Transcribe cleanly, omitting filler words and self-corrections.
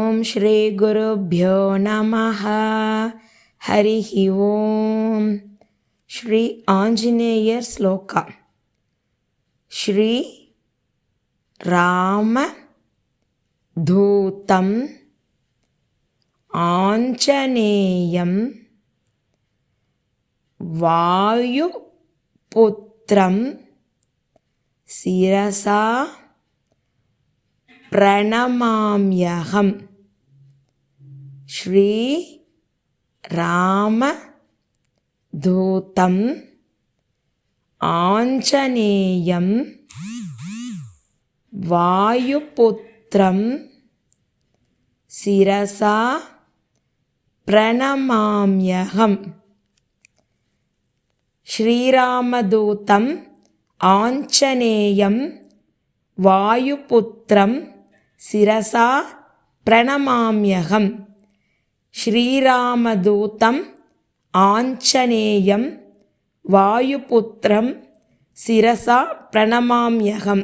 ஓம் ஸ்ரீ குருப்யோ நமஹ. ஹரிஹ ஓம். ஸ்ரீ ஆஞ்சநேயர் ஸ்லோகா. ஸ்ரீ ராம தூதம் ஆஞ்சநேயம் வாயுபுத்ரம் சிரசா பிரணமாம்யகம். ஸ்ரீ ராம தூதம் ஆஞ்சநேயம் வாயுபுத்ரம் சிரசா பிரணமாம்யகம். ஸ்ரீராமதூதம் ஆஞ்சநேயம் வாயுபுத்ரம் சிரசா பிரணமாம்யகம். ஸ்ரீராமதூதம் ஆஞ்சநேயம் வாயுபுத்ரம் சிரசா பிரணமாம்யகம்.